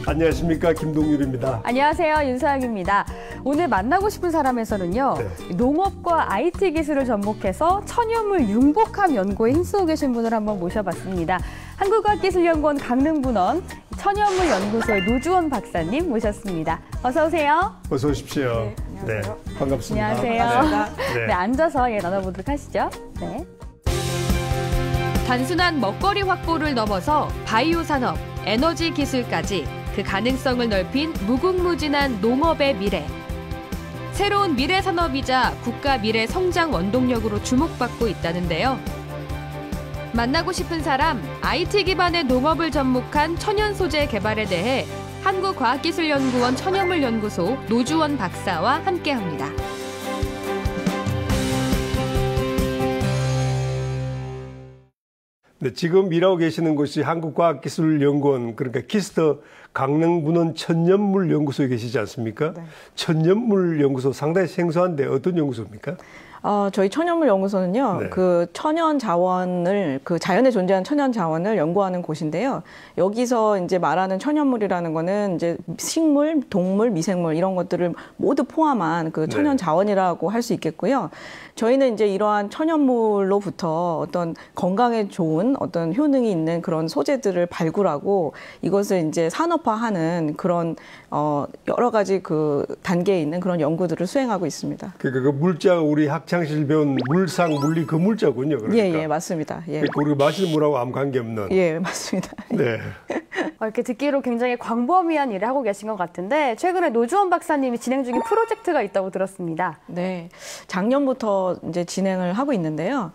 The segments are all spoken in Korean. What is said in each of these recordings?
안녕하십니까, 김동률입니다. 안녕하세요, 윤서영입니다. 오늘 만나고 싶은 사람에서는요, 농업과 IT 기술을 접목해서 천연물 융복합 연구에 힘쓰고 계신 분을 한번 모셔봤습니다. 한국과학기술연구원 강릉분원 천연물 연구소의 노주원 박사님 모셨습니다. 어서 오세요. 어서 오십시오. 네, 반갑습니다. 안녕하세요. 네, 앉아서 나눠보도록 하시죠. 네. 단순한 먹거리 확보를 넘어서 바이오 산업, 에너지 기술까지 그 가능성을 넓힌 무궁무진한 농업의 미래. 새로운 미래 산업이자 국가 미래 성장 원동력으로 주목받고 있다는데요. 만나고 싶은 사람, IT 기반의 농업을 접목한 천연 소재 개발에 대해 한국과학기술연구원 천연물연구소 노주원 박사와 함께합니다. 네, 지금 일하고 계시는 곳이 한국과학기술연구원, 그러니까 키스터 강릉분원 천연물연구소에 계시지 않습니까? 네. 천연물연구소 상당히 생소한데 어떤 연구소입니까? 저희 천연물연구소는요, 네. 그 천연 자원을, 그 자연에 존재하는 천연 자원을 연구하는 곳인데요. 여기서 이제 말하는 천연물이라는 거는 이제 식물, 동물, 미생물 이런 것들을 모두 포함한 그 천연 자원이라고 할 수 있겠고요. 저희는 이제 이러한 천연물로부터 어떤 건강에 좋은 어떤 효능이 있는 그런 소재들을 발굴하고 이것을 이제 산업화하는 그런 여러 가지 그 단계에 있는 그런 연구들을 수행하고 있습니다. 그러니까 그 물자가 우리 학창시절 배운 물상, 물리 그 물자군요. 그러니까. 예, 맞습니다. 예. 그러니까 우리가 마시는 물하고 아무 관계없는. 예, 맞습니다. 네. 이렇게 듣기로 굉장히 광범위한 일을 하고 계신 것 같은데 최근에 노주원 박사님이 진행 중인 프로젝트가 있다고 들었습니다. 네, 작년부터 이제 진행을 하고 있는데요.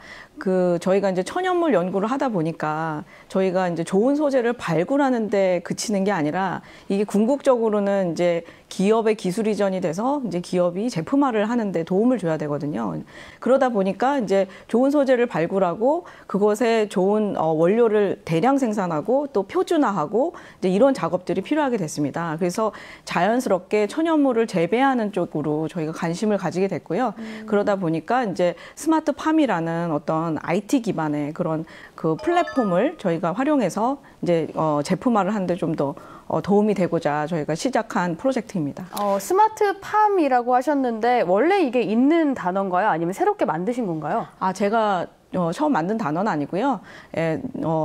저희가 이제 천연물 연구를 하다 보니까 저희가 이제 좋은 소재를 발굴하는 데 그치는 게 아니라 이게 궁극적으로는 이제 기업의 기술 이전이 돼서 이제 기업이 제품화를 하는데 도움을 줘야 되거든요. 그러다 보니까 이제 좋은 소재를 발굴하고 그것에 좋은 원료를 대량 생산하고 또 표준화하고 이제 이런 작업들이 필요하게 됐습니다. 그래서 자연스럽게 천연물을 재배하는 쪽으로 저희가 관심을 가지게 됐고요. 그러다 보니까 이제 스마트팜이라는 어떤 IT 기반의 그런 그 플랫폼을 저희가 활용해서 이제 제품화를 하는데 좀 더 도움이 되고자 저희가 시작한 프로젝트입니다. 스마트팜이라고 하셨는데 원래 이게 있는 단어인가요? 아니면 새롭게 만드신 건가요? 제가 처음 만든 단어는 아니고요.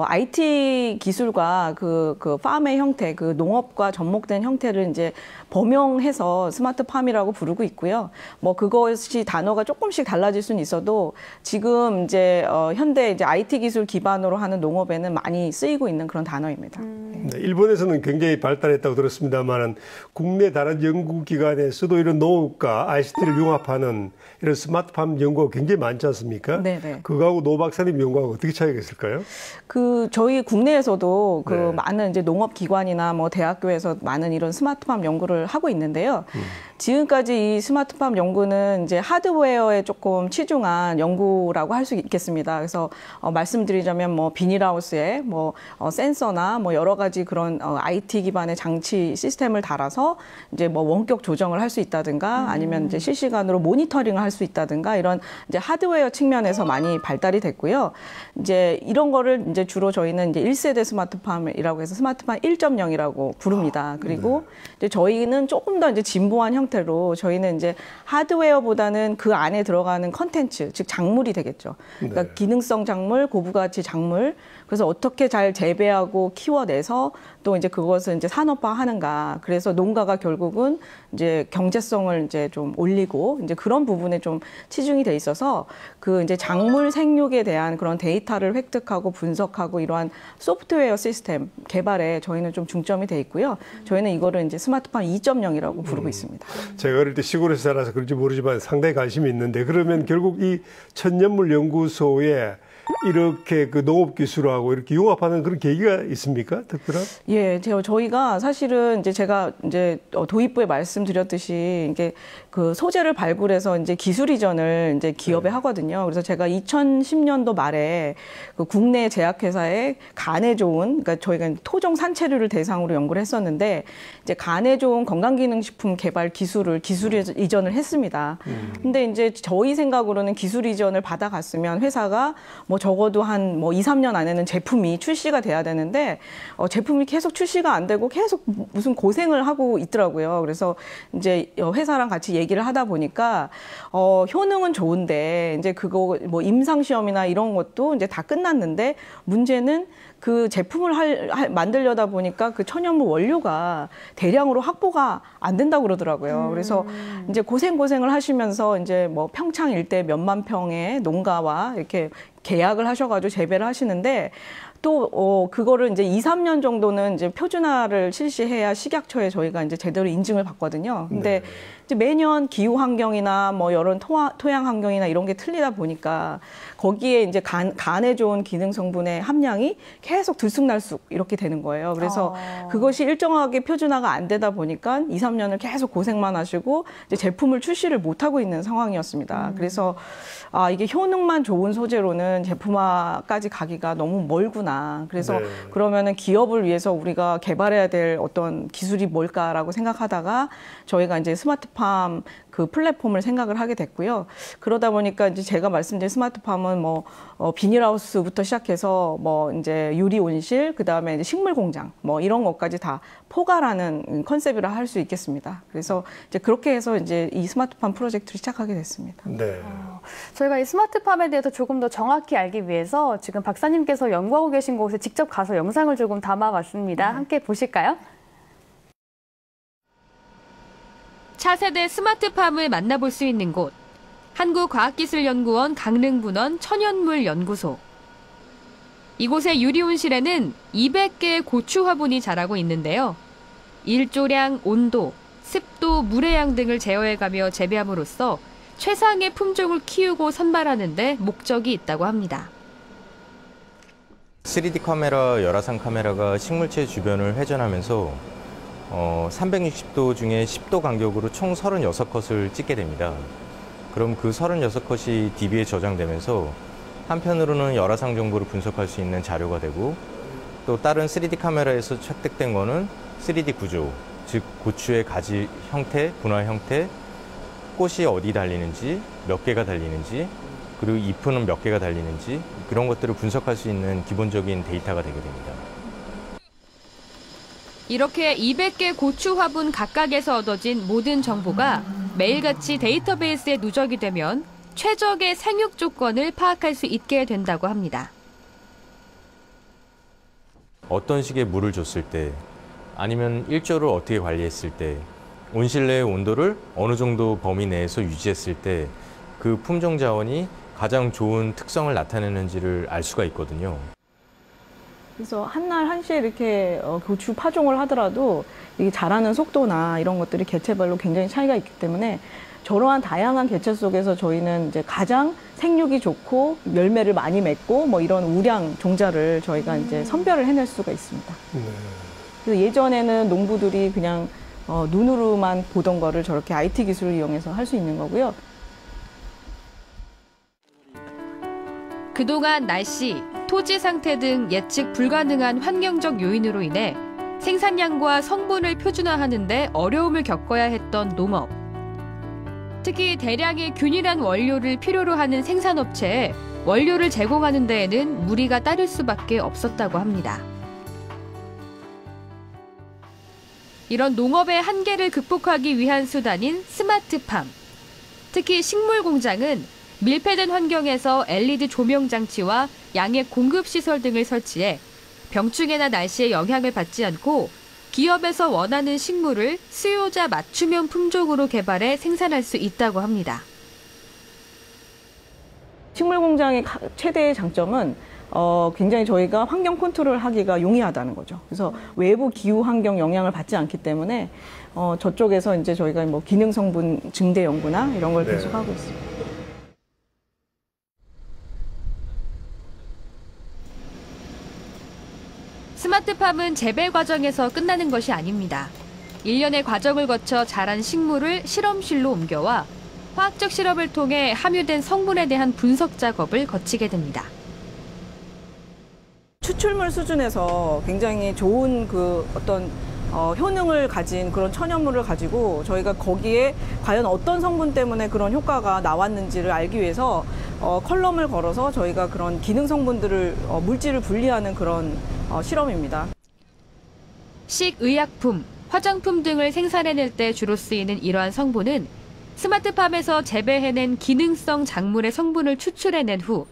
IT 기술과 그 팜의 형태, 그 농업과 접목된 형태를 이제 범용해서 스마트팜이라고 부르고 있고요. 뭐 그것이 단어가 조금씩 달라질 수는 있어도 지금 이제 현대 이제 IT 기술 기반으로 하는 농업에는 많이 쓰이고 있는 그런 단어입니다. 네, 일본에서는 굉장히 발달했다고 들었습니다만 국내 다른 연구기관에서도 이런 농업과 ICT를 융합하는 이런 스마트팜 연구가 굉장히 많지 않습니까? 네네. 그거하고 노 박사님 연구하고 어떻게 차이가 있을까요? 저희 국내에서도 많은 이제 농업기관이나 뭐 대학교에서 많은 이런 스마트팜 연구를 하고 있는데요. 지금까지 이 스마트팜 연구는 이제 하드웨어에 조금 치중한 연구라고 할 수 있겠습니다. 그래서 말씀드리자면 뭐 비닐하우스에 뭐 센서나 뭐 여러 가지 그런 IT 기반의 장치 시스템을 달아서 이제 뭐 원격 조정을 할 수 있다든가 아니면 이제 실시간으로 모니터링을 할 수 있다든가 이런 이제 하드웨어 측면에서 많이 발달이 됐고요. 이제 이런 거를 이제 주로 저희는 이제 1세대 스마트팜이라고 해서 스마트팜 1.0이라고 부릅니다. 그리고 이제 저희는 조금 더 이제 진보한 형태로 저희는 이제 하드웨어보다는 그 안에 들어가는 컨텐츠, 즉 작물이 되겠죠. 그러니까 기능성 작물, 고부가치 작물. 그래서 어떻게 잘 재배하고 키워내서 또 이제 그것을 이제 산업화하는가. 그래서 농가가 결국은 이제 경제성을 이제 좀 올리고 이제 그런 부분에 좀 치중이 돼 있어서 그 이제 작물 생육에 대한 그런 데이터를 획득하고 분석하고 이러한 소프트웨어 시스템 개발에 저희는 좀 중점이 돼 있고요. 저희는 이거를 이제 스마트팜 2.0이라고 부르고 있습니다. 제가 어릴 때 시골에서 살아서 그런지 모르지만 상당히 관심이 있는데 그러면 결국 이 천연물 연구소에 이렇게 그 농업 기술하고 이렇게 융합하는 그런 계기가 있습니까? 특별한? 예, 저희가 사실은 이제 제가 이제 도입부에 말씀드렸듯이 이게 그 소재를 발굴해서 이제 기술 이전을 이제 기업에 하거든요. 그래서 제가 2010년도 말에 그 국내 제약회사에 간에 좋은, 그러니까 저희가 토종 산채류를 대상으로 연구를 했었는데 이제 간에 좋은 건강기능식품 개발 기술 이전을 했습니다. 근데 이제 저희 생각으로는 기술 이전을 받아갔으면 회사가 뭐 뭐 적어도 한 뭐 2, 3년 안에는 제품이 출시가 돼야 되는데 제품이 계속 출시가 안 되고 계속 무슨 고생을 하고 있더라고요. 그래서 이제 회사랑 같이 얘기를 하다 보니까 효능은 좋은데 이제 그거 뭐 임상 시험이나 이런 것도 이제 다 끝났는데 문제는 그 제품을 만들려다 보니까 그 천연물 원료가 대량으로 확보가 안 된다고 그러더라고요. 그래서 이제 고생을 하시면서 이제 뭐 평창 일대 몇만 평의 농가와 이렇게 계약을 하셔가지고 재배를 하시는데 또 그거를 이제 2, 3년 정도는 이제 표준화를 실시해야 식약처에 저희가 이제 제대로 인증을 받거든요. 근데 이제 매년 기후 환경이나 뭐 이런 토양 환경이나 이런 게 틀리다 보니까 거기에 이제 간에 좋은 기능 성분의 함량이 계속 들쑥날쑥 이렇게 되는 거예요. 그래서 그것이 일정하게 표준화가 안 되다 보니까 2, 3년을 계속 고생만 하시고 이제 제품을 출시를 못 하고 있는 상황이었습니다. 그래서 이게 효능만 좋은 소재로는 제품화까지 가기가 너무 멀구나. 그래서 그러면은 기업을 위해서 우리가 개발해야 될 어떤 기술이 뭘까라고 생각하다가 저희가 이제 스마트팜 그 플랫폼을 생각을 하게 됐고요. 그러다 보니까 이제 제가 말씀드린 스마트팜은 뭐 비닐하우스부터 시작해서 뭐 이제 유리 온실, 그다음에 이제 식물 공장 뭐 이런 것까지 다 포괄하는 컨셉이라 할 수 있겠습니다. 그래서 이제 그렇게 해서 이제 이 스마트팜 프로젝트를 시작하게 됐습니다. 네. 저희가 이 스마트팜에 대해서 조금 더 정확히 알기 위해서 지금 박사님께서 연구하고 계신 곳에 직접 가서 영상을 조금 담아봤습니다. 함께 보실까요? 차세대 스마트팜을 만나볼 수 있는 곳, 한국과학기술연구원 강릉분원 천연물연구소. 이곳의 유리온실에는 200개의 고추 화분이 자라고 있는데요. 일조량, 온도, 습도, 물의 양 등을 제어해가며 재배함으로써 최상의 품종을 키우고 선발하는 데 목적이 있다고 합니다. 3D 카메라, 열화상 카메라가 식물체 주변을 회전하면서 360도 중에 10도 간격으로 총 36컷을 찍게 됩니다. 그럼 그 36컷이 DB에 저장되면서 한편으로는 열화상 정보를 분석할 수 있는 자료가 되고 또 다른 3D 카메라에서 획득된 거는 3D 구조, 즉 고추의 가지 형태, 분화 형태, 꽃이 어디 달리는지, 몇 개가 달리는지, 그리고 잎은 몇 개가 달리는지 그런 것들을 분석할 수 있는 기본적인 데이터가 되게 됩니다. 이렇게 200개 고추 화분 각각에서 얻어진 모든 정보가 매일같이 데이터베이스에 누적이 되면 최적의 생육 조건을 파악할 수 있게 된다고 합니다. 어떤 식의 물을 줬을 때, 아니면 일조를 어떻게 관리했을 때, 온실 내의 온도를 어느 정도 범위 내에서 유지했을 때 그 품종 자원이 가장 좋은 특성을 나타내는지를 알 수가 있거든요. 그래서 한날 한시에 이렇게 고추 파종을 하더라도 이 자라는 속도나 이런 것들이 개체별로 굉장히 차이가 있기 때문에 저러한 다양한 개체 속에서 저희는 이제 가장 생육이 좋고 열매를 많이 맺고 뭐 이런 우량 종자를 저희가 이제 선별을 해낼 수가 있습니다. 그래서 예전에는 농부들이 그냥 눈으로만 보던 거를 저렇게 IT 기술을 이용해서 할 수 있는 거고요. 그동안 날씨, 토지 상태 등 예측 불가능한 환경적 요인으로 인해 생산량과 성분을 표준화하는 데 어려움을 겪어야 했던 농업. 특히 대량의 균일한 원료를 필요로 하는 생산업체에 원료를 제공하는 데에는 무리가 따를 수밖에 없었다고 합니다. 이런 농업의 한계를 극복하기 위한 수단인 스마트팜. 특히 식물 공장은 밀폐된 환경에서 LED 조명 장치와 양액 공급 시설 등을 설치해 병충해나 날씨의 영향을 받지 않고 기업에서 원하는 식물을 수요자 맞춤형 품종으로 개발해 생산할 수 있다고 합니다. 식물 공장의 최대의 장점은 굉장히 저희가 환경 컨트롤 하기가 용이하다는 거죠. 그래서 외부 기후 환경 영향을 받지 않기 때문에 저쪽에서 이제 저희가 뭐 기능 성분 증대 연구나 이런 걸 계속 하고 있습니다. 스마트팜은 재배 과정에서 끝나는 것이 아닙니다. 1년의 과정을 거쳐 자란 식물을 실험실로 옮겨와 화학적 실험을 통해 함유된 성분에 대한 분석 작업을 거치게 됩니다. 추출물 수준에서 굉장히 좋은 그 어떤 효능을 가진 그런 천연물을 가지고 저희가 거기에 과연 어떤 성분 때문에 그런 효과가 나왔는지를 알기 위해서 컬럼을 걸어서 저희가 그런 기능 성분들을 물질을 분리하는 그런 실험입니다. 식의약품, 화장품 등을 생산해낼 때 주로 쓰이는 이러한 성분은 스마트팜에서 재배해낸 기능성 작물의 성분을 추출해낸 후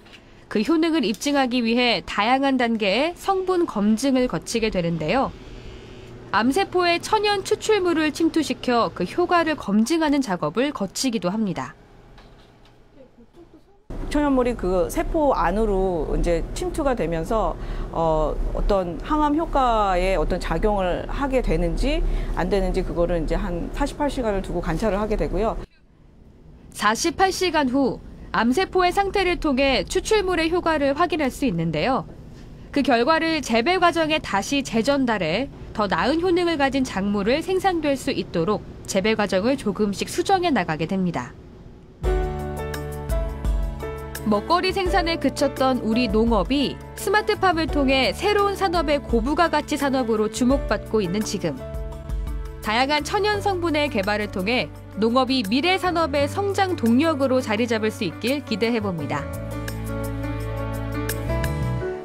그 효능을 입증하기 위해 다양한 단계의 성분 검증을 거치게 되는데요. 암세포에 천연 추출물을 침투시켜 그 효과를 검증하는 작업을 거치기도 합니다. 천연물이 그 세포 안으로 이제 침투가 되면서 어떤 항암 효과에 어떤 작용을 하게 되는지 안 되는지 그거를 이제 한 48시간을 두고 관찰을 하게 되고요. 48시간 후 암세포의 상태를 통해 추출물의 효과를 확인할 수 있는데요. 그 결과를 재배 과정에 다시 재전달해 더 나은 효능을 가진 작물을 생산될 수 있도록 재배 과정을 조금씩 수정해 나가게 됩니다. 먹거리 생산에 그쳤던 우리 농업이 스마트팜을 통해 새로운 산업의 고부가 가치 산업으로 주목받고 있는 지금. 다양한 천연 성분의 개발을 통해 농업이 미래 산업의 성장 동력으로 자리 잡을 수 있길 기대해봅니다.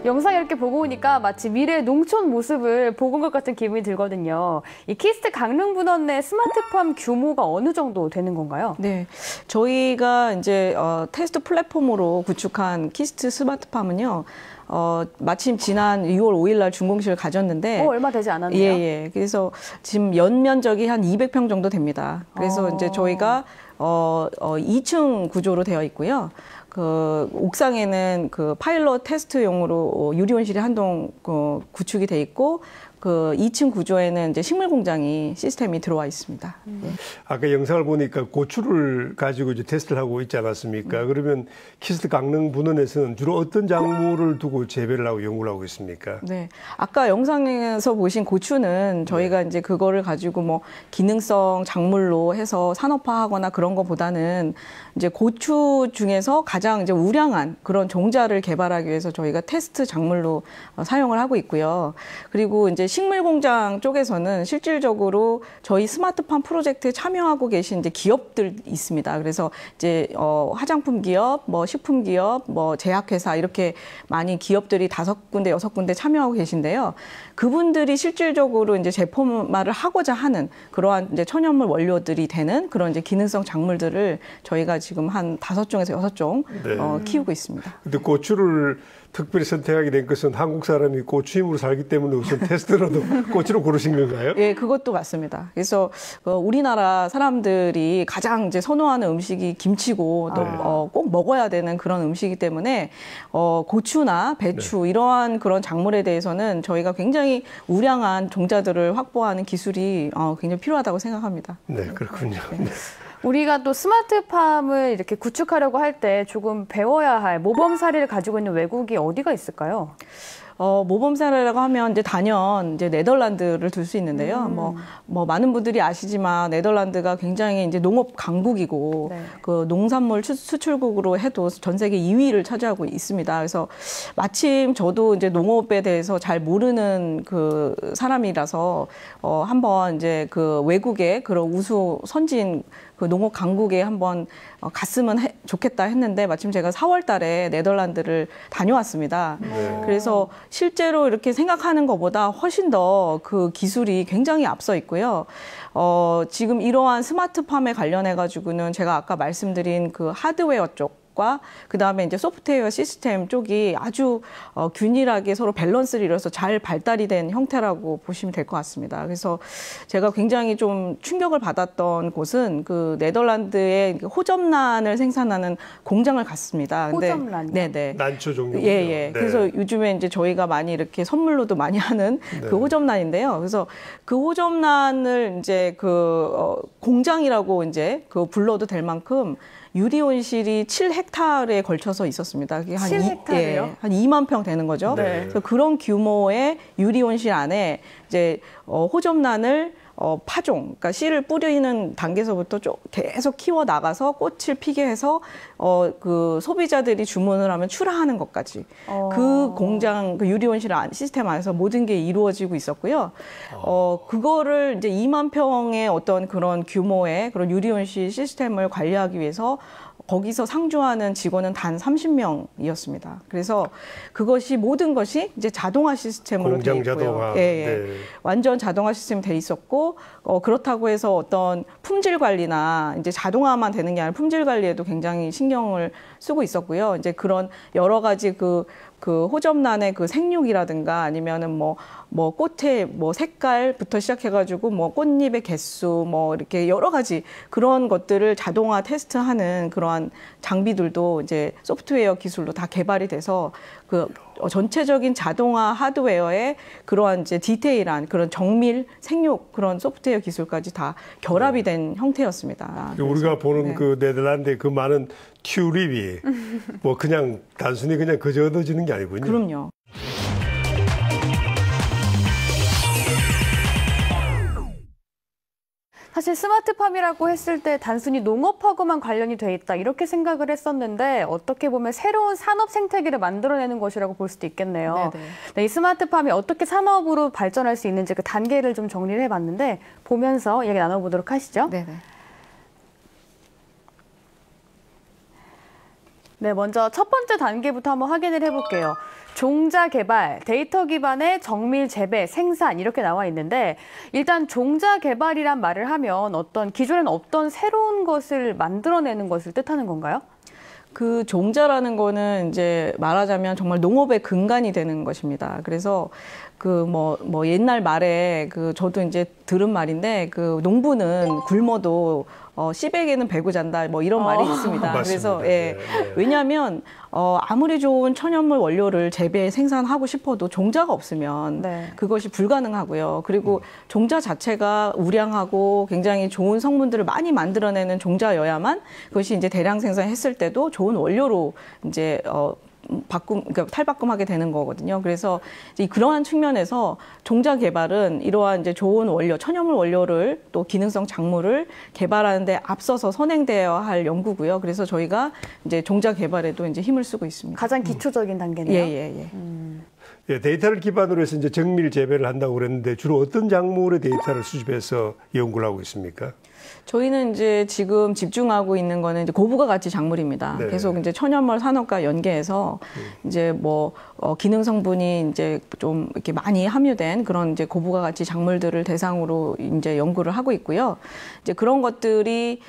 영상 이렇게 보고 오니까 마치 미래의 농촌 모습을 보고 온 것 같은 기분이 들거든요. 이 키스트 강릉분원 내 스마트팜 규모가 어느 정도 되는 건가요? 네, 저희가 이제 테스트 플랫폼으로 구축한 키스트 스마트팜은요. 마침 지난 6월 5일 날 준공식을 가졌는데 얼마 되지 않았네요. 예. 그래서 지금 연면적이 한 200평 정도 됩니다. 그래서 이제 저희가 2층 구조로 되어 있고요. 그 옥상에는 그 파일럿 테스트용으로 유리온실이 한 동 구축이 돼 있고 그 2층 구조에는 이제 식물 공장이 시스템이 들어와 있습니다. 아까 영상을 보니까 고추를 가지고 이제 테스트를 하고 있지 않았습니까? 그러면 키스트 강릉 분원에서는 주로 어떤 작물을 두고 재배를 하고 연구를 하고 있습니까? 네, 아까 영상에서 보신 고추는 저희가 이제 그거를 가지고 뭐 기능성 작물로 해서 산업화하거나 그런 것보다는 이제 고추 중에서 가장 이제 우량한 그런 종자를 개발하기 위해서 저희가 테스트 작물로 사용을 하고 있고요. 그리고 이제 식물 공장 쪽에서는 실질적으로 저희 스마트팜 프로젝트에 참여하고 계신 이제 기업들 있습니다. 그래서 이제 화장품 기업, 뭐 식품 기업, 뭐 제약회사 이렇게 많이 기업들이 5군데, 6군데 참여하고 계신데요. 그분들이 실질적으로 이제 제품화를 하고자 하는 그러한 이제 천연물 원료들이 되는 그런 이제 기능성 작물들을 저희가 지금 한 5종에서 6종 네. 키우고 있습니다. 근데 고추를 특별히 선택하게 된 것은 한국 사람이 고추임으로 살기 때문에 우선 테스트로도 고추를 고르신 건가요? 예, 그것도 맞습니다. 그래서 우리나라 사람들이 가장 이제 선호하는 음식이 김치고 또 꼭 먹어야 되는 그런 음식이기 때문에 고추나 배추 이러한 그런 작물에 대해서는 저희가 굉장히 우량한 종자들을 확보하는 기술이 굉장히 필요하다고 생각합니다. 네, 그렇군요. 네. 우리가 또 스마트팜을 이렇게 구축하려고 할 때 조금 배워야 할 모범 사례를 가지고 있는 외국이 어디가 있을까요? 모범 사례라고 하면 이제 단연 이제 네덜란드를 둘 수 있는데요. 뭐 많은 분들이 아시지만 네덜란드가 굉장히 이제 농업 강국이고 네. 그 농산물 수출국으로 해도 전 세계 2위를 차지하고 있습니다. 그래서 마침 저도 이제 농업에 대해서 잘 모르는 그 사람이라서 한번 이제 그 외국의 그런 우수 선진 그 농업 강국에 한번 갔으면 좋겠다 했는데 마침 제가 4월 달에 네덜란드를 다녀왔습니다. 네. 그래서 실제로 이렇게 생각하는 것보다 훨씬 더 그 기술이 굉장히 앞서 있고요. 지금 이러한 스마트팜에 관련해 가지고는 제가 아까 말씀드린 그 하드웨어 쪽 그다음에 이제 소프트웨어 시스템 쪽이 아주 균일하게 서로 밸런스를 이뤄서 잘 발달이 된 형태라고 보시면 될 것 같습니다. 그래서 제가 굉장히 좀 충격을 받았던 곳은 그 네덜란드의 호접란을 생산하는 공장을 갔습니다. 호접란요? 네네. 난초 종류. 예. 네. 그래서 요즘에 이제 저희가 많이 이렇게 선물로도 많이 하는 그 호접란인데요. 그래서 그 호접란을 이제 공장이라고 이제 불러도 될 만큼 유리온실이 7헥타르에 걸쳐서 있었습니다. 그게 한 7헥타르요? 한 2만 평 되는 거죠. 네. 그래서 그런 규모의 유리온실 안에 이제 호접란을 파종, 그러니까 씨를 뿌리는 단계에서부터 계속 키워 나가서 꽃을 피게 해서 그 소비자들이 주문을 하면 출하하는 것까지 그 공장, 그 유리온실 시스템 안에서 모든 게 이루어지고 있었고요. 그거를 이제 2만 평의 어떤 그런 규모의 그런 유리온실 시스템을 관리하기 위해서 거기서 상주하는 직원은 단 30명이었습니다. 그래서 그것이 모든 것이 이제 자동화 시스템으로 돼 있고요. 자동화. 네. 완전 자동화 시스템이 돼 있었고 그렇다고 해서 어떤 품질 관리나 이제 자동화만 되는 게 아니라 품질 관리에도 굉장히 신경을 쓰고 있었고요. 이제 그런 여러 가지 그 호접란의 그 생육이라든가 아니면은 뭐 꽃의 뭐 색깔부터 시작해가지고 뭐 꽃잎의 개수 뭐 이렇게 여러 가지 그런 것들을 자동화 테스트하는 그러한 장비들도 이제 소프트웨어 기술로 다 개발이 돼서 그 전체적인 자동화 하드웨어의 그러한 이제 디테일한 그런 정밀 생육 그런 소프트웨어 기술까지 다 결합이 된 형태였습니다. 우리가 보는 그 네덜란드의 그 많은 튤립이 뭐 그냥 단순히 그냥 그저 얻어지는 게 아니군요. 그럼요. 사실 스마트팜이라고 했을 때 단순히 농업하고만 관련이 돼 있다 이렇게 생각을 했었는데 어떻게 보면 새로운 산업 생태계를 만들어내는 것이라고 볼 수도 있겠네요. 네, 이 스마트팜이 어떻게 산업으로 발전할 수 있는지 그 단계를 좀 정리를 해봤는데 보면서 이야기 나눠보도록 하시죠. 네네. 네, 먼저 첫 번째 단계부터 한번 확인을 해볼게요. 종자 개발, 데이터 기반의 정밀 재배, 생산 이렇게 나와 있는데 일단 종자 개발이란 말을 하면 어떤 기존에는 없던 새로운 것을 만들어내는 것을 뜻하는 건가요? 그 종자라는 거는 이제 말하자면 정말 농업의 근간이 되는 것입니다. 그래서 그 뭐 옛날 말에 그 저도 이제 들은 말인데 그 농부는 굶어도 씨백에는 배고 잔다 뭐 이런 말이 있습니다. 맞습니다. 그래서 예. 왜냐하면 아무리 좋은 천연물 원료를 재배 생산하고 싶어도 종자가 없으면 그것이 불가능하고요. 그리고 종자 자체가 우량하고 굉장히 좋은 성분들을 많이 만들어내는 종자여야만 그것이 이제 대량 생산했을 때도 좋은 원료로 이제 그러니까 탈바꿈하게 되는 거거든요. 그래서 이제 그러한 측면에서 종자 개발은 이러한 이제 좋은 원료, 천연물 원료를 또 기능성 작물을 개발하는데 앞서서 선행되어야 할 연구고요. 그래서 저희가 이제 종자 개발에도 이제 힘을 쓰고 있습니다. 가장 기초적인 단계네요. 예, 데이터를 기반으로 해서 이제 정밀 재배를 한다고 그랬는데 주로 어떤 작물의 데이터를 수집해서 연구를 하고 있습니까? 저희는 이제 지금 집중하고 있는 거는 이제 고부가 가치 작물입니다. 네. 계속 이제 천연물 산업과 연계해서 이제 뭐 기능 성분이 이제 좀 이렇게 많이 함유된 그런 이제 고부가 가치 작물들을 대상으로 이제 연구를 하고 있고요. 이제 그런 것들이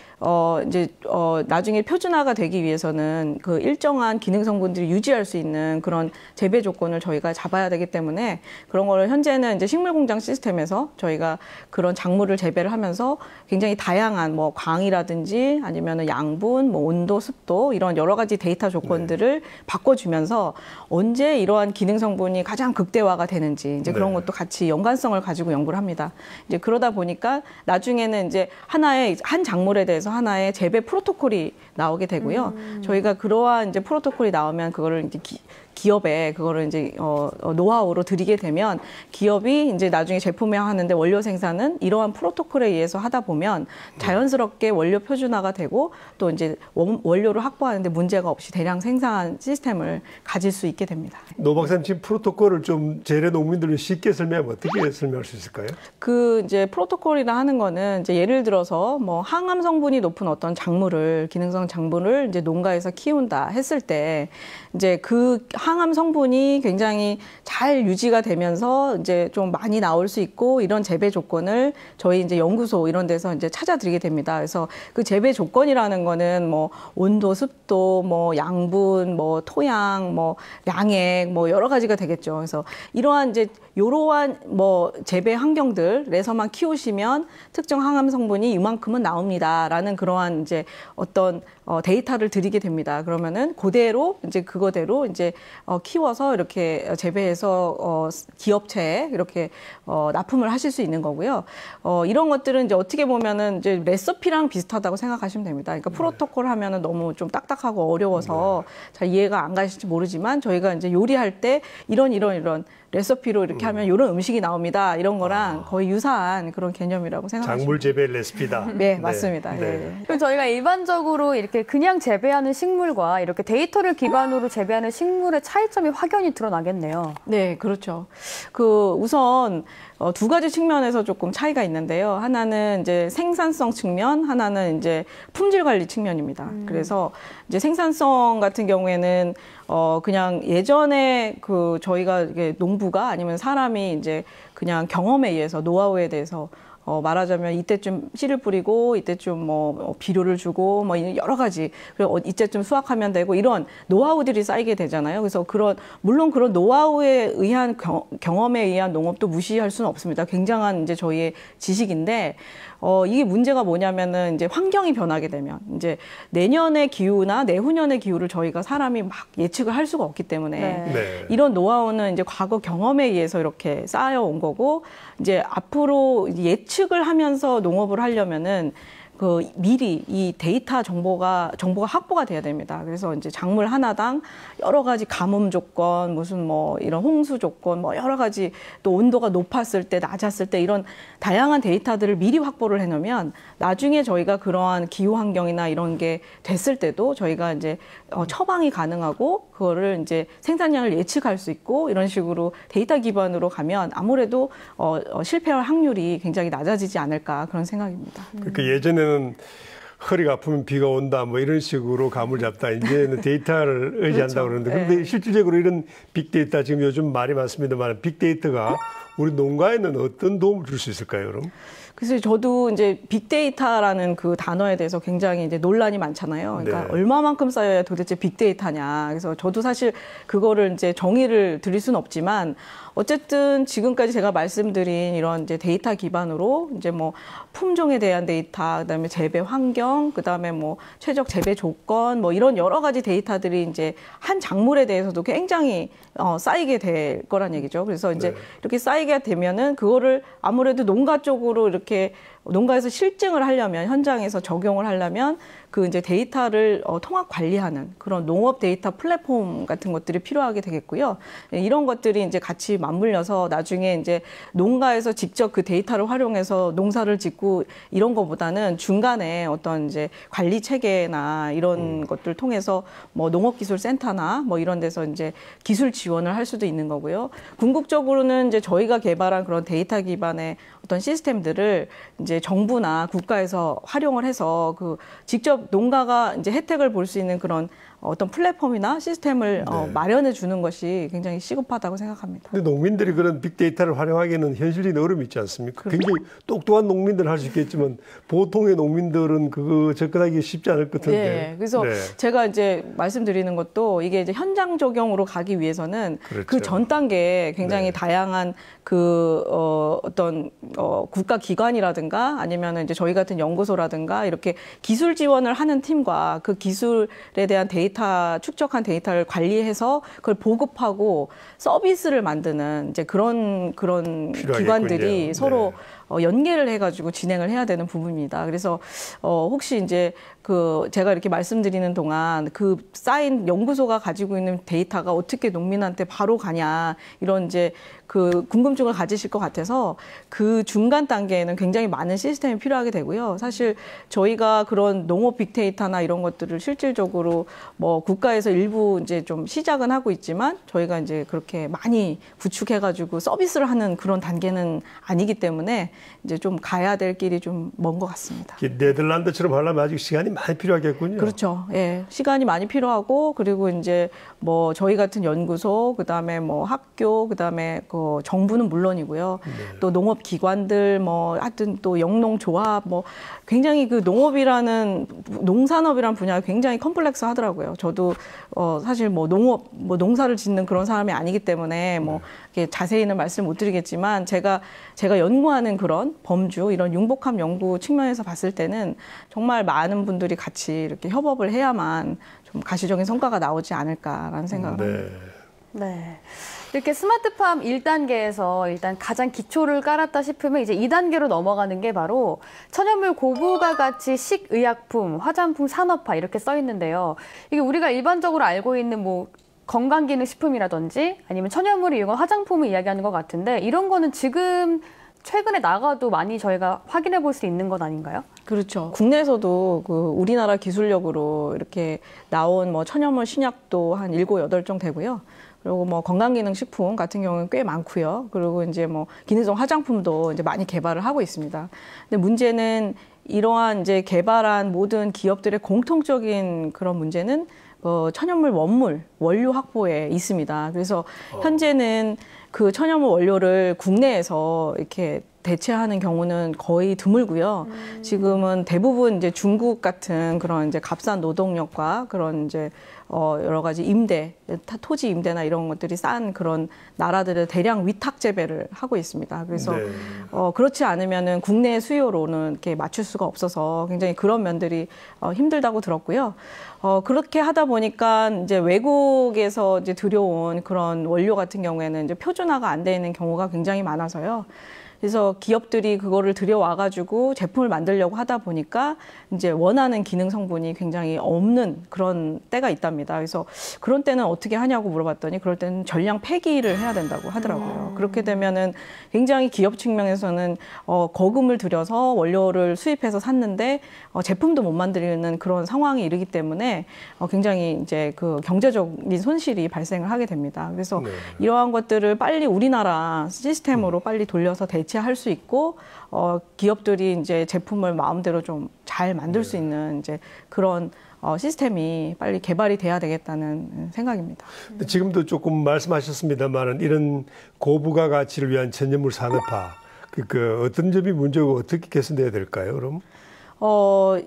나중에 표준화가 되기 위해서는 그 일정한 기능 성분들이 유지할 수 있는 그런 재배 조건을 저희가 잡아야 되기 때문에 그런 거를 현재는 이제 식물 공장 시스템에서 저희가 그런 작물을 재배를 하면서 굉장히 다양한 뭐 광이라든지 아니면은 양분, 뭐 온도, 습도 이런 여러 가지 데이터 조건들을 바꿔주면서 언제 이러한 기능 성분이 가장 극대화가 되는지 이제 그런 것도 같이 연관성을 가지고 연구를 합니다. 이제 그러다 보니까 나중에는 이제 한 작물에 대해서 하나의 재배 프로토콜이 나오게 되고요. 저희가 그러한 이제 프로토콜이 나오면 그거를 이제 기업에 그거를 이제 노하우로 드리게 되면 기업이 이제 나중에 제품화 하는데 원료 생산은 이러한 프로토콜에 의해서 하다 보면 자연스럽게 원료 표준화가 되고 또 이제 원료를 확보하는데 문제가 없이 대량 생산 시스템을 가질 수 있게 됩니다. 노 박사님 지금 프로토콜을 좀 재래 농민들을 쉽게 설명하면 어떻게 설명할 수 있을까요? 그 이제 프로토콜이라 하는 거는 이제 예를 들어서 뭐 항암 성분이 높은 어떤 작물을 기능성 작물을 이제 농가에서 키운다 했을 때 이제 그 항암 성분이 굉장히 잘 유지가 되면서 이제 좀 많이 나올 수 있고 이런 재배 조건을 저희 이제 연구소 이런 데서 이제 찾아드리게 됩니다. 그래서 그 재배 조건이라는 거는 뭐 온도, 습도, 뭐 양분, 뭐 토양, 뭐 양액, 뭐 여러 가지가 되겠죠. 그래서 이러한 이제 이러한 뭐 재배 환경들에서만 키우시면 특정 항암 성분이 이만큼은 나옵니다라는 그러한 이제 어떤 데이터를 드리게 됩니다. 그러면은 그대로 이제 그거대로 이제 키워서 이렇게 재배해서 기업체에 이렇게 납품을 하실 수 있는 거고요. 이런 것들은 이제 어떻게 보면은 이제 레시피랑 비슷하다고 생각하시면 됩니다. 그러니까 프로토콜 하면은 너무 좀 딱딱하고 어려워서 잘 이해가 안 가실지 모르지만 저희가 이제 요리할 때 이런 레시피로 이렇게 하면 이런 음식이 나옵니다. 이런 거랑 거의 유사한 그런 개념이라고 생각합니다. 작물 재배 레시피다. 네, 맞습니다. 네. 예. 그럼 저희가 일반적으로 이렇게 그냥 재배하는 식물과 이렇게 데이터를 기반으로 재배하는 식물의 차이점이 확연히 드러나겠네요. 네, 그렇죠. 우선 두 가지 측면에서 조금 차이가 있는데요. 하나는 이제 생산성 측면, 하나는 이제 품질 관리 측면입니다. 그래서 이제 생산성 같은 경우에는 그냥 예전에 저희가 이게 농부가 아니면 사람이 이제 그냥 경험에 의해서 노하우에 대해서 말하자면 이때쯤 씨를 뿌리고 이때쯤 뭐 비료를 주고 뭐 여러 가지 그리고 이때쯤 수확하면 되고 이런 노하우들이 쌓이게 되잖아요. 그래서 물론 그런 노하우에 의한 경험에 의한 농업도 무시할 수는 없습니다. 굉장한 이제 저희의 지식인데 이게 문제가 뭐냐면은 이제 환경이 변하게 되면 이제 내년의 기후나 내후년의 기후를 저희가 사람이 막 예측을 할 수가 없기 때문에 네. 이런 노하우는 이제 과거 경험에 의해서 이렇게 쌓여온 거고 이제 앞으로 예측을 하면서 농업을 하려면은 미리 이 데이터 정보가 확보가 돼야 됩니다. 그래서 이제 작물 하나당 여러 가지 가뭄 조건, 무슨 뭐 이런 홍수 조건, 뭐 여러 가지 또 온도가 높았을 때, 낮았을 때 이런 다양한 데이터들을 미리 확보를 해놓으면 나중에 저희가 그러한 기후 환경이나 이런 게 됐을 때도 저희가 이제 처방이 가능하고 그거를 이제 생산량을 예측할 수 있고 이런 식으로 데이터 기반으로 가면 아무래도 실패할 확률이 굉장히 낮아지지 않을까 그런 생각입니다. 그러니까 예전에는 허리가 아프면 비가 온다 뭐 이런 식으로 감을 잡다 이제는 데이터를 의지한다고 그렇죠. 그러는데 그런데 실질적으로 이런 빅데이터 지금 요즘 말이 많습니다만 빅데이터가 우리 농가에는 어떤 도움을 줄 수 있을까요, 그럼? 그래서 저도 이제 빅데이터라는 그 단어에 대해서 굉장히 이제 논란이 많잖아요. 그러니까 네. 얼마만큼 쌓여야 도대체 빅데이터냐. 그래서 저도 사실 그거를 이제 정의를 드릴 수는 없지만 어쨌든 지금까지 제가 말씀드린 이런 이제 데이터 기반으로 이제 뭐 품종에 대한 데이터, 그다음에 재배 환경, 그다음에 뭐 최적 재배 조건, 뭐 이런 여러 가지 데이터들이 이제 한 작물에 대해서도 굉장히 쌓이게 될 거란 얘기죠. 그래서 이제 네. 이렇게 쌓이게 되면은 그거를 아무래도 농가 쪽으로 이렇게 농가에서 실증을 하려면 현장에서 적용을 하려면 그 이제 데이터를 통합 관리하는 그런 농업 데이터 플랫폼 같은 것들이 필요하게 되겠고요. 이런 것들이 이제 같이 맞물려서 나중에 이제 농가에서 직접 그 데이터를 활용해서 농사를 짓고 이런 것보다는 중간에 어떤 이제 관리 체계나 이런 것들 통해서 뭐 농업기술센터나 뭐 이런 데서 이제 기술 지원을 할 수도 있는 거고요. 궁극적으로는 이제 저희가 개발한 그런 데이터 기반의 어떤 시스템들을 이제 정부나 국가에서 활용을 해서 그 직접 농가가 이제 혜택을 볼 수 있는 그런 어떤 플랫폼이나 시스템을 마련해 주는 것이 굉장히 시급하다고 생각합니다. 근데 농민들이 그런 빅데이터를 활용하기에는 현실적인 어려움이 있지 않습니까? 그렇죠. 굉장히 똑똑한 농민들은 할 수 있겠지만 보통의 농민들은 그거 접근하기 쉽지 않을 것 같은데. 네, 그래서 네. 제가 이제 말씀드리는 것도 이게 이제 현장 적용으로 가기 위해서는 그렇죠. 그 전 단계에 굉장히 네. 다양한 어떤 국가 기관이라든가 아니면 이제 저희 같은 연구소라든가 이렇게 기술 지원을 하는 팀과 그 기술에 대한 축적한 데이터를 관리해서 그걸 보급하고 서비스를 만드는 이제 그런 기관들이 네. 서로 연계를 해가지고 진행을 해야 되는 부분입니다. 그래서 혹시 이제 제가 이렇게 말씀드리는 동안 그 쌓인 연구소가 가지고 있는 데이터가 어떻게 농민한테 바로 가냐 이런 이제 그 궁금증을 가지실 것 같아서 그 중간 단계에는 굉장히 많은 시스템이 필요하게 되고요. 사실 저희가 그런 농업 빅데이터나 이런 것들을 실질적으로 뭐 국가에서 일부 이제 좀 시작은 하고 있지만 저희가 이제 그렇게 많이 구축해가지고 서비스를 하는 그런 단계는 아니기 때문에 이제 좀 가야 될 길이 좀 먼 것 같습니다. 네덜란드처럼 하려면 아직 시간이 많이 필요하겠군요. 그렇죠. 예. 시간이 많이 필요하고 그리고 이제 뭐 저희 같은 연구소 그다음에 뭐 학교 그다음에 정부는 물론이고요. 네. 또 농업 기관들 뭐 하여튼 또 영농조합 뭐 굉장히 그 농산업이라는 분야가 굉장히 컴플렉스 하더라고요. 저도 사실 뭐 농사를 짓는 그런 사람이 아니기 때문에 뭐 이렇게 자세히는 말씀 못 드리겠지만 제가 연구하는 그런 범주 이런 융복합 연구 측면에서 봤을 때는 정말 많은 분들이 같이 이렇게 협업을 해야만 좀 가시적인 성과가 나오지 않을까라는 생각을 합니다. 네. 이렇게 스마트팜 1단계에서 일단 가장 기초를 깔았다 싶으면 이제 2단계로 넘어가는 게 바로 천연물 고부가 가치 식의약품, 화장품 산업화 이렇게 써 있는데요. 이게 우리가 일반적으로 알고 있는 뭐 건강기능식품이라든지 아니면 천연물을 이용한 화장품을 이야기하는 것 같은데 이런 거는 지금 최근에 나가도 많이 저희가 확인해 볼 수 있는 것 아닌가요? 그렇죠. 국내에서도 그 우리나라 기술력으로 이렇게 나온 뭐 천연물 신약도 한 7, 8종 되고요. 그리고 뭐 건강기능식품 같은 경우는 꽤 많고요. 그리고 이제 뭐 기능성 화장품도 이제 많이 개발을 하고 있습니다. 근데 문제는 이러한 이제 개발한 모든 기업들의 공통적인 그런 문제는 천연물 원물, 원료 확보에 있습니다. 그래서 현재는 그 천연물 원료를 국내에서 이렇게 대체하는 경우는 거의 드물고요. 지금은 대부분 이제 중국 같은 그런 이제 값싼 노동력과 그런 이제 여러 가지 임대, 토지 임대나 이런 것들이 싼 그런 나라들의 대량 위탁 재배를 하고 있습니다. 그래서 네. 그렇지 않으면은 국내 수요로는 이렇게 맞출 수가 없어서 굉장히 그런 면들이 힘들다고 들었고요. 그렇게 하다 보니까 이제 외국에서 이제 들여온 그런 원료 같은 경우에는 이제 표준화가 안 돼 있는 경우가 굉장히 많아서요. 그래서 기업들이 그거를 들여와가지고 제품을 만들려고 하다 보니까 이제 원하는 기능 성분이 굉장히 없는 그런 때가 있답니다. 그래서 그런 때는 어떻게 하냐고 물어봤더니 그럴 때는 전량 폐기를 해야 된다고 하더라고요. 그렇게 되면은 굉장히 기업 측면에서는 거금을 들여서 원료를 수입해서 샀는데 제품도 못 만드는 그런 상황이 이르기 때문에 굉장히 이제 그 경제적인 손실이 발생을 하게 됩니다. 그래서 네. 이러한 것들을 빨리 우리나라 시스템으로 빨리 돌려서 대체할 수 있고 기업들이 이제 제품을 마음대로 좀 잘 만들 수 있는 이제 그런 시스템이 빨리 개발이 돼야 되겠다는 생각입니다. 지금도 조금 말씀하셨습니다만 이런 고부가 가치를 위한 천연물 산업화 그 어떤 점이 문제고 어떻게 개선돼야 될까요? 그럼?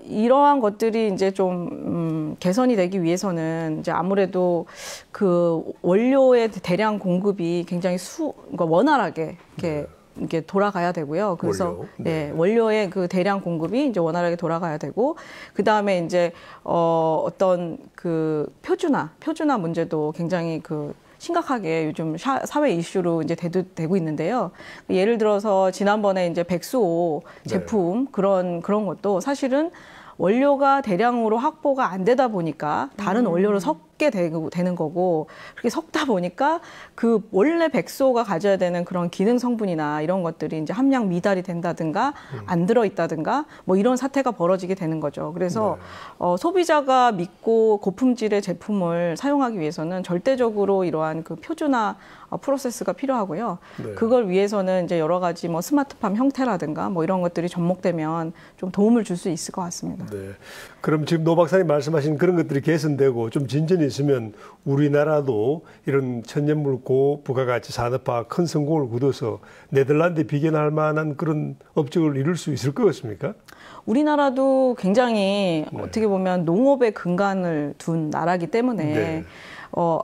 이러한 것들이 이제 좀 개선이 되기 위해서는 이제 아무래도 그 원료의 대량 공급이 굉장히 그러니까 원활하게 이렇게 돌아가야 되고요. 그래서 원료. 네. 원료의 그 대량 공급이 이제 원활하게 돌아가야 되고, 그 다음에 이제 어떤 그 표준화 문제도 굉장히 그 심각하게 요즘 사회 이슈로 이제 되고 있는데요. 예를 들어서 지난번에 이제 백수호 제품 그런 것도 사실은 원료가 대량으로 확보가 안 되다 보니까 다른 원료를 섞게 되는 거고, 그렇게 섞다 보니까 그 원래 백수호가 가져야 되는 그런 기능 성분이나 이런 것들이 이제 함량 미달이 된다든가 안 들어있다든가 뭐 이런 사태가 벌어지게 되는 거죠. 그래서 소비자가 믿고 고품질의 제품을 사용하기 위해서는 절대적으로 이러한 그 표준화 프로세스가 필요하고요. 네. 그걸 위해서는 이제 여러 가지 뭐 스마트팜 형태라든가 뭐 이런 것들이 접목되면 좀 도움을 줄 수 있을 것 같습니다. 네. 그럼 지금 노 박사님 말씀하신 그런 것들이 개선되고 좀 진전이 있으면 우리나라도 이런 천연물 고부가가치 산업화 큰 성공을 거둬서 네덜란드에 비견할 만한 그런 업적을 이룰 수 있을 것 같습니까? 우리나라도 굉장히 어떻게 보면 농업의 근간을 둔 나라이기 때문에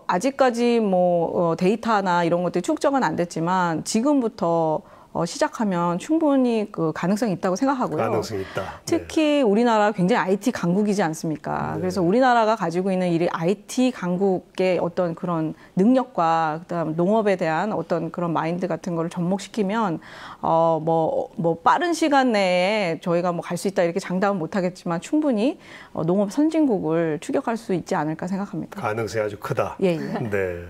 아직까지 뭐 데이터나 이런 것들이 축적은 안 됐지만 지금부터 시작하면 충분히 그 가능성이 있다고 생각하고요. 가능성이 있다. 특히 우리나라 굉장히 IT 강국이지 않습니까? 그래서 우리나라가 가지고 있는 이 IT 강국의 어떤 그런 능력과 그다음 농업에 대한 어떤 그런 마인드 같은 거를 접목시키면 뭐 빠른 시간 내에 저희가 뭐 갈 수 있다 이렇게 장담은 못 하겠지만 충분히 농업 선진국을 추격할 수 있지 않을까 생각합니다. 가능성이 아주 크다. 예. 네.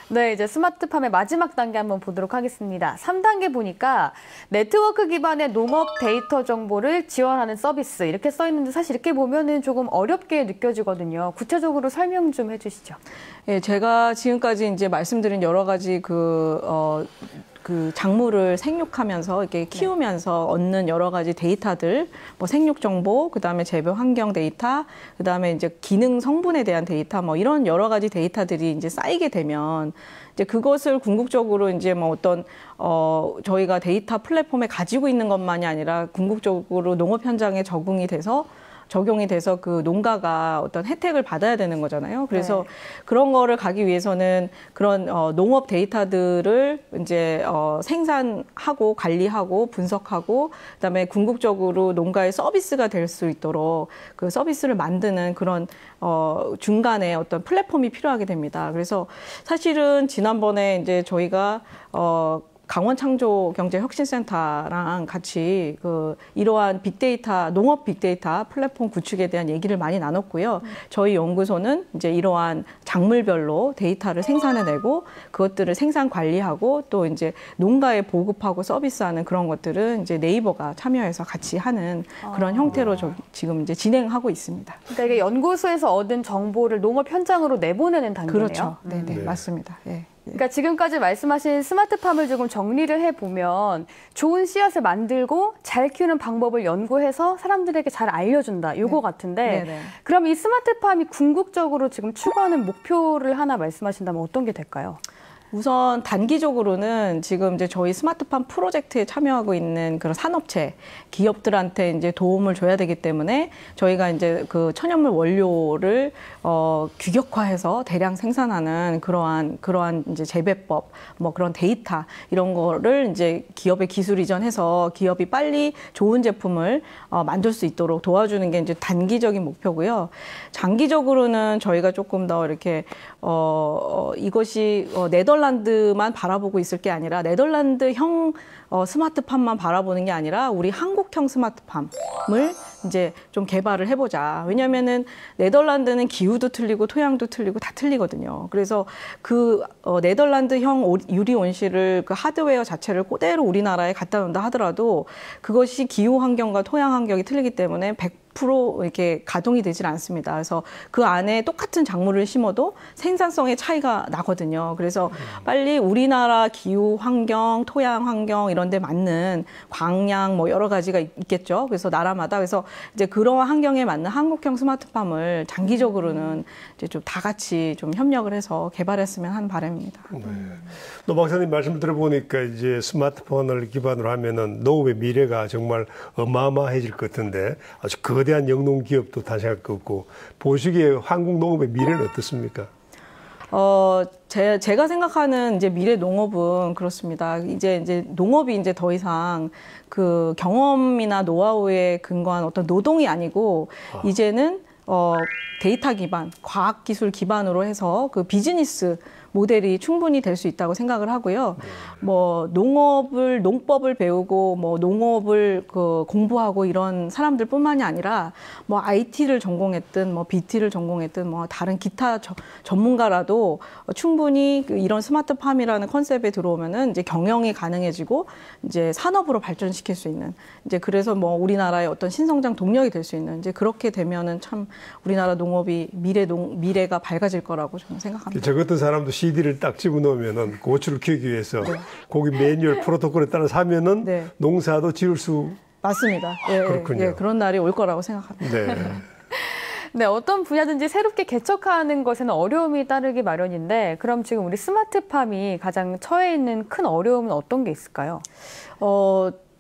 네, 이제 스마트팜의 마지막 단계 한번 보도록 하겠습니다. 3단계 보니까 네트워크 기반의 농업 데이터 정보를 지원하는 서비스 이렇게 써 있는데 사실 이렇게 보면은 조금 어렵게 느껴지거든요. 구체적으로 설명 좀 해주시죠. 예, 제가 지금까지 이제 말씀드린 여러 가지 그 작물을 생육하면서 이렇게 키우면서 얻는 여러 가지 데이터들, 뭐 생육 정보, 그다음에 재배 환경 데이터, 그다음에 이제 기능 성분에 대한 데이터, 뭐 이런 여러 가지 데이터들이 이제 쌓이게 되면 이제 그것을 궁극적으로 이제 뭐 어떤 저희가 데이터 플랫폼에 가지고 있는 것만이 아니라 궁극적으로 농업 현장에 적용이 돼서 그 농가가 어떤 혜택을 받아야 되는 거잖아요. 그래서 그런 거를 가기 위해서는 그런 농업 데이터들을 이제 생산하고 관리하고 분석하고 그다음에 궁극적으로 농가의 서비스가 될 수 있도록 그 서비스를 만드는 그런 중간에 어떤 플랫폼이 필요하게 됩니다. 그래서 사실은 지난번에 이제 저희가 강원창조경제혁신센터랑 같이 이러한 빅데이터, 농업 빅데이터 플랫폼 구축에 대한 얘기를 많이 나눴고요. 저희 연구소는 이제 이러한 작물별로 데이터를 생산해내고 그것들을 생산 관리하고 또 이제 농가에 보급하고 서비스하는 그런 것들은 이제 네이버가 참여해서 같이 하는 그런 형태로 지금 이제 진행하고 있습니다. 그러니까 이게 연구소에서 얻은 정보를 농업 현장으로 내보내는 단계네요. 그렇죠. 네, 맞습니다. 예. 그러니까 지금까지 말씀하신 스마트팜을 조금 정리를 해보면 좋은 씨앗을 만들고 잘 키우는 방법을 연구해서 사람들에게 잘 알려준다 이거 같은데 그럼 이 스마트팜이 궁극적으로 지금 추구하는 목표를 하나 말씀하신다면 어떤 게 될까요? 우선 단기적으로는 지금 이제 저희 스마트팜 프로젝트에 참여하고 있는 그런 산업체, 기업들한테 이제 도움을 줘야 되기 때문에 저희가 이제 그 천연물 원료를 규격화해서 대량 생산하는 그러한 이제 재배법, 뭐 그런 데이터 이런 거를 이제 기업에 기술 이전해서 기업이 빨리 좋은 제품을 만들 수 있도록 도와주는 게 이제 단기적인 목표고요. 장기적으로는 저희가 조금 더 이렇게 이것이 네덜란드만 바라보고 있을 게 아니라 네덜란드형 스마트팜만 바라보는 게 아니라 우리 한국형 스마트팜을 이제 좀 개발을 해보자. 왜냐면은 네덜란드는 기후도 틀리고 토양도 틀리고 다 틀리거든요. 그래서 그 네덜란드형 유리 온실을 그 하드웨어 자체를 그대로 우리나라에 갖다 놓는다 하더라도 그것이 기후 환경과 토양 환경이 틀리기 때문에 100% 이렇게 가동이 되질 않습니다. 그래서 그 안에 똑같은 작물을 심어도 생산성의 차이가 나거든요. 그래서 빨리 우리나라 기후 환경, 토양 환경 이런 데 맞는 광량 뭐 여러 가지가 있겠죠. 그래서 나라마다 그래서 이제 그러한 환경에 맞는 한국형 스마트팜을 장기적으로는 이제 좀 다 같이 좀 협력을 해서 개발했으면 하는 바람입니다. 노 박사님 말씀 들어보니까 이제 스마트폰을 기반으로 하면은 농업의 미래가 정말 어마어마해질 것 같은데 아주 거대한 영농 기업도 탄생할 것 같고 보시기에 한국 농업의 미래는 어떻습니까? 제가 생각하는 이제 미래 농업은 그렇습니다. 이제 농업이 이제 더 이상 그 경험이나 노하우에 근거한 어떤 노동이 아니고 이제는 데이터 기반, 과학 기술 기반으로 해서 그 비즈니스 모델이 충분히 될 수 있다고 생각을 하고요. 뭐 농법을 배우고 뭐 농업을 공부하고 이런 사람들뿐만이 아니라 뭐 IT를 전공했든 뭐 BT를 전공했든 뭐 다른 기타 전문가라도 충분히 이런 스마트팜이라는 컨셉에 들어오면은 이제 경영이 가능해지고 이제 산업으로 발전시킬 수 있는 이제 그래서 뭐 우리나라의 어떤 신성장 동력이 될 수 있는 이제 그렇게 되면은 참 우리나라 농업이 미래가 밝아질 거라고 저는 생각합니다. 저 같은 사람도 CD를 딱 집어넣으면은 고추를 키우기 위해서 거기 매뉴얼 프로토콜에 따라서 하면은 농사도 지을 수 맞습니다. 그렇군요. 예, 그런 날이 올 거라고 생각합니다. 네, 어떤 분야든지 새롭게 개척하는 것에는 어려움이 따르기 마련인데 그럼 지금 우리 스마트팜이 가장 처해 있는 큰 어려움은 어떤 게 있을까요?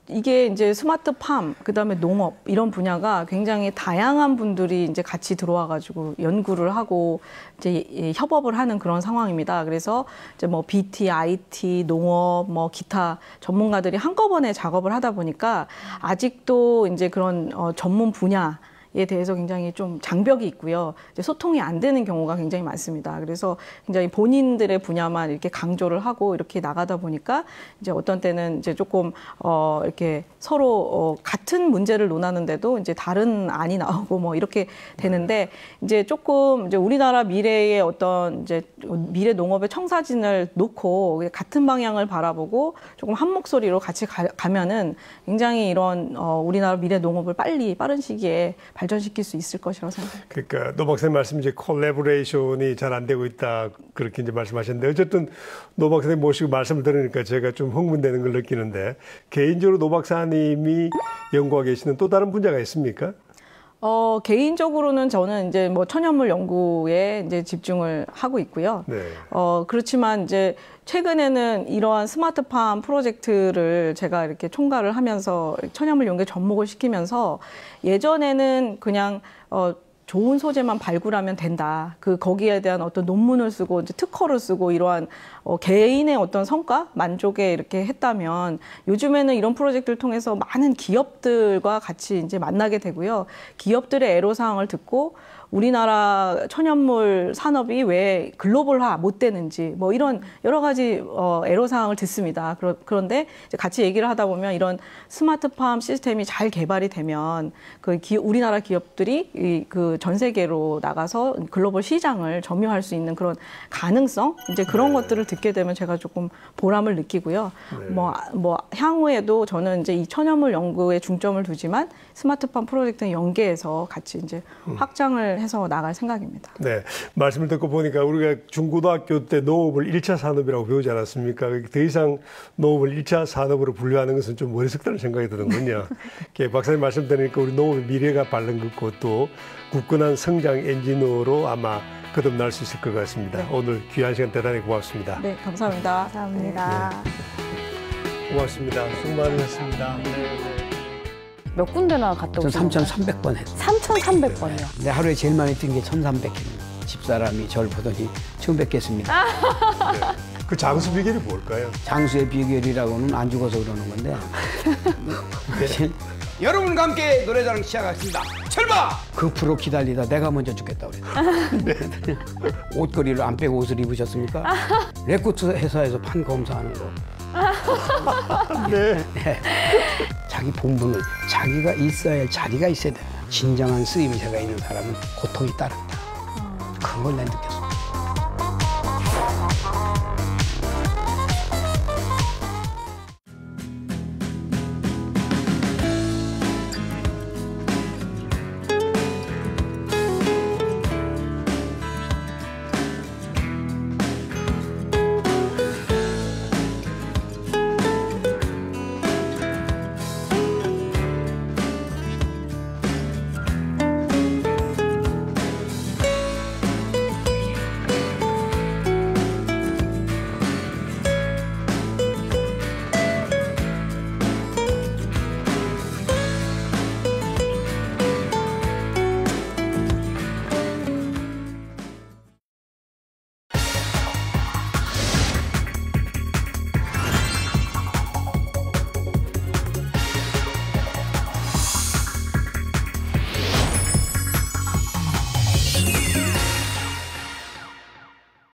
이게 이제 스마트팜, 그다음에 농업 이런 분야가 굉장히 다양한 분들이 이제 같이 들어와가지고 연구를 하고 이제 협업을 하는 그런 상황입니다. 그래서 이제 뭐 BT, IT, 농업, 뭐 기타 전문가들이 한꺼번에 작업을 하다 보니까 아직도 이제 그런 전문 분야 에 대해서 굉장히 좀 장벽이 있고요. 이제 소통이 안 되는 경우가 굉장히 많습니다. 그래서 굉장히 본인들의 분야만 이렇게 강조를 하고 이렇게 나가다 보니까 이제 어떤 때는 이제 조금 이렇게 서로 같은 문제를 논하는데도 이제 다른 안이 나오고 뭐 이렇게 되는데 이제 조금 이제 우리나라 미래의 어떤 이제 미래 농업의 청사진을 놓고 같은 방향을 바라보고 조금 한 목소리로 같이 가면은 굉장히 이런 우리나라 미래 농업을 빠른 시기에 발전시킬 수 있을 것이라고 생각합니다. 그러니까 노 박사님 말씀 이제 콜라보레이션이 잘 안 되고 있다 그렇게 이제 말씀하셨는데 어쨌든 노 박사님 모시고 말씀을 들으니까 제가 좀 흥분되는 걸 느끼는데 개인적으로 노 박사님이 연구하고 계시는 또 다른 분야가 있습니까? 개인적으로는 저는 이제 뭐 천연물 연구에 이제 집중을 하고 있고요. 그렇지만 이제 최근에는 이러한 스마트팜 프로젝트를 제가 이렇게 총괄을 하면서 천연물 연구에 접목을 시키면서 예전에는 그냥 좋은 소재만 발굴하면 된다. 거기에 대한 어떤 논문을 쓰고 이제 특허를 쓰고 이러한 개인의 어떤 성과 만족에 이렇게 했다면 요즘에는 이런 프로젝트를 통해서 많은 기업들과 같이 이제 만나게 되고요. 기업들의 애로사항을 듣고 우리나라 천연물 산업이 왜 글로벌화 못 되는지 뭐 이런 여러 가지 애로사항을 듣습니다. 그런데 이제 같이 얘기를 하다 보면 이런 스마트팜 시스템이 잘 개발이 되면 우리나라 기업들이 그 전 세계로 나가서 글로벌 시장을 점유할 수 있는 그런 가능성 이제 그런 것들을 듣게 되면 제가 조금 보람을 느끼고요. 뭐 향후에도 저는 이제 이 천연물 연구에 중점을 두지만 스마트팜 프로젝트에 연계해서 같이 이제 확장을 해서 나갈 생각입니다. 네, 말씀을 듣고 보니까 우리가 중고등학교 때 농업을 1차 산업이라고 배우지 않았습니까? 더 이상 농업을 1차 산업으로 분류하는 것은 좀 어리석다는 생각이 드는군요. 박사님 말씀 들으니까 우리 농업의 미래가 밝은 것고 또 굳건한 성장 엔진으로 아마 거듭날 수 있을 것 같습니다. 네. 오늘 귀한 시간 대단히 고맙습니다. 네, 감사합니다. 감사합니다. 네. 고맙습니다. 수고 많으셨습니다. 몇 군데나 갔다 오셨나요? 전 3,300번 했어요. 3,300번이요? 근데 하루에 제일 많이 뛴 게 1,300km. 집사람이 저를 보더니 처음 뵙겠습니다. 네. 그 장수 비결이 뭘까요? 장수의 비결이라고는 안 죽어서 그러는 건데. 여러분과 함께 노래자랑 시작하겠습니다. 출발! 그 프로 기다리다 내가 먼저 죽겠다 그랬어요. 옷걸이를 안 빼고 옷을 입으셨습니까? 레코트 회사에서 판 검사하는 거. 네. 자기 본분을 자기가 있어야 할 자리가 있어야 돼. 진정한 쓰임새가 있는 사람은 고통이 따른다. 그걸 난 느꼈어요.